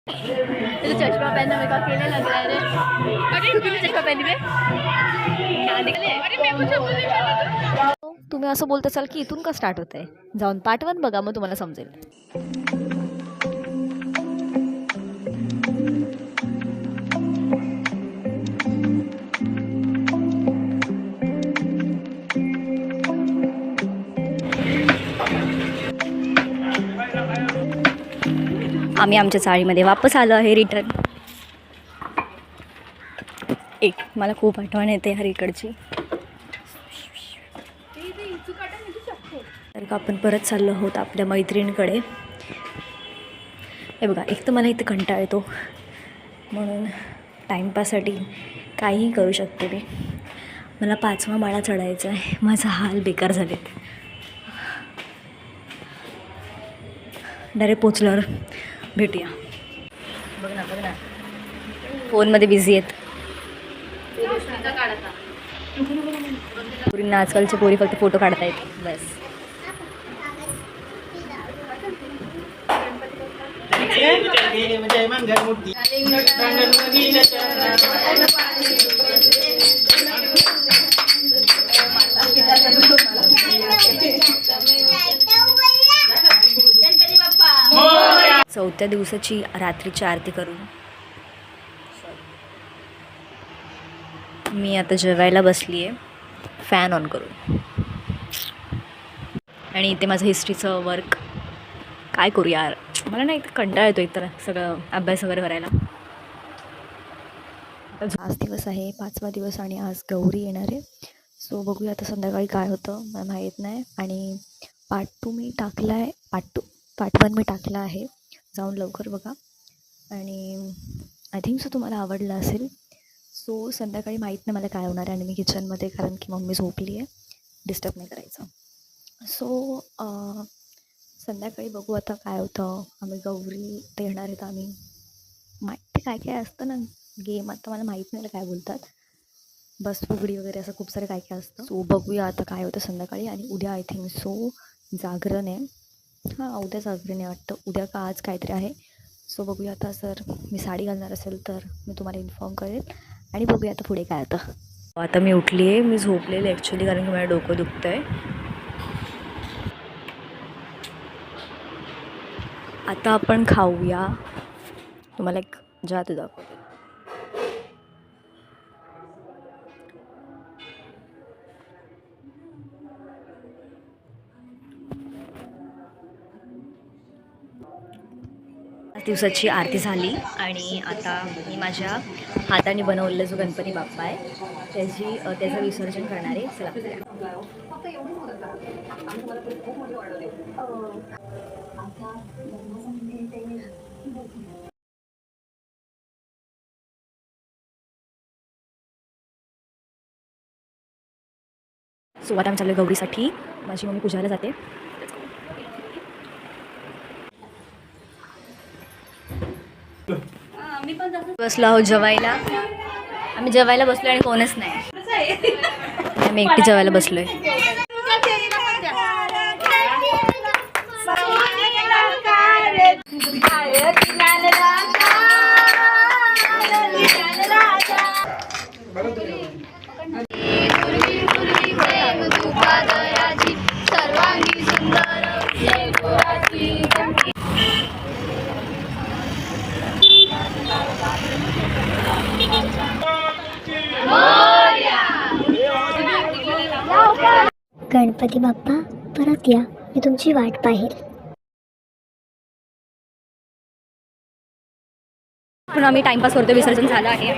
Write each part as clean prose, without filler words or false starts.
तुझे चश्मा पहनने में अकेले लग रहा है रे। अरे तूने चश्मा पहनी है क्या निकले? अरे मैं कुछ बोलू। तुम्ही असं बोलत असाल की इथून का स्टार्ट होत आहे, जाऊन पार्ट 1 बघा, मग तुम्हाला समजेल. आम्ही आमच्या चाळीमध्ये वापस आलो आहे रिटर्न. मला खूप आठवण येते हरीकडची. तर का आपण परत चाललो आहोत आपल्या मैत्रिणीकडे. हे बघा, एक तर मला इथे कंटाळा येतो म्हणून टाईमपाससाठी काहीही करू शकते मी. मला 5वा माळा चढायचा आहे. माझा हाल बेकार झालेत. डायरेक्ट पोचल्यावर भेटूया. बघ ना फोनमध्ये बिझी आहेत. पोरींना आजकालचे पोरी फक्त फोटो काढतायत बस. चौथ्या दिवसाची रात्रीची आरती करून मी आता जेवायला बसली आहे फॅन ऑन करून. आणि इथे माझं हिस्ट्रीचं वर्क काय करू यार, मला ना इथं कंटाळा येतो इतर सगळं अभ्यास वगैरे करायला. आज दिवस आहे 5वा दिवस आणि आज गौरी येणार आहे. सो बघूया आता संध्याकाळी काय होतं, मला माहीत नाही. आणि पार्ट 2 मी टाकला आहे. पार्ट 1 मी टाकला आहे, जाऊन लवकर बघा. आणि आय थिंक सो तुम्हाला आवडला असेल. सो संध्याकाळी माहीत नाही मला काय होणार आहे. आणि मी किचनमध्ये, कारण की मम्मी झोपली आहे, डिस्टर्ब नाही करायचं. सो संध्याकाळी बघू आता काय होतं. आम्ही गौरी ते येणार आहेत. आम्ही माहिती काय काय असतं ना गेम, आता मला माहीत नाही काय बोलतात, बस फुगडी वगैरे असं खूप सारे काय काय असतं. सो बघूया आता काय होतं संध्याकाळी. आणि उद्या आय थिंक सो जागरण आहे. हां, उद्या जागरण आहे वाटतं, उद्या का आज काहीतरी आहे. सो बघूया आता. जर मी साडी घालणार असेल तर मी तुम्हाला इन्फॉर्म करेल. आणि बघूया आता पुढे काय होतं. आता मी उठली आहे, मी झोपलेले ॲक्च्युली, कारण की मला डोकं दुखतं आहे. आता आपण खाऊया. तुम्हाला एक जादू दाखवते. दिवसाची आरती झाली आणि आता मी माझ्या हाताने बनवलेला जो गणपती बाप्पा आहे त्याचं विसर्जन करणार आहे. चला सुरुवात आम्ही चाललो गौरीसाठी. माझी मम्मी पूजायला जाते. बसलो आहोत जेवायला. आम्ही जेवायला बसलो आणि कोणच नाही. आम्ही एकटी जेवायला बसलोय. गणपती बाप्पा परत या, मी तुमची वाट पाहिल. पण आम्ही टाइमपास करतो. विसर्जन झालं आहे.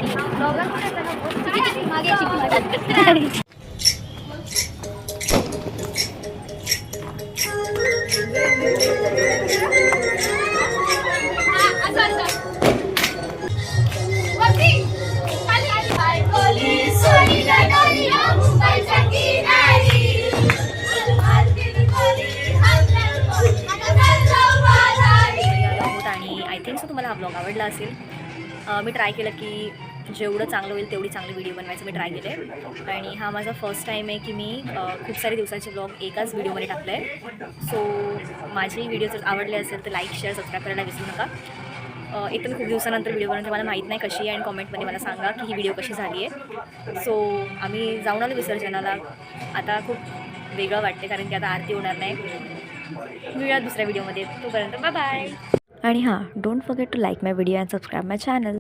आणि आय थिंक सो तुम्हाला हा ब्लॉग आवडला असेल. मी ट्राय केलं की जेवढं चांगलं होईल तेवढी चांगली व्हिडिओ बनवायचं मी ट्राय केले. आणि हा माझा फर्स्ट टाईम आहे की मी खूप सारे दिवसाचे ब्लॉग एकाच व्हिडिओमध्ये टाकलं आहे. सो माझे व्हिडिओ जर आवडले असेल तर लाईक शेअर सबस्क्राईब करायला विसरू नका. एक तर मी खूप दिवसानंतर व्हिडिओ बनवते, मला माहीत नाही कशी आहे आणि कॉमेंटमध्ये मला सांगा की ही व्हिडिओ कशी झाली आहे. सो आम्ही जाऊन आलो विसर्जनाला. आता खूप वेगळं वाटते कारण की आता आरती होणार नाही. मिळूया दुसऱ्या व्हिडिओमध्ये. तोपर्यंत बाय बाय. आणि हां, don't forget to like my video and subscribe my channel.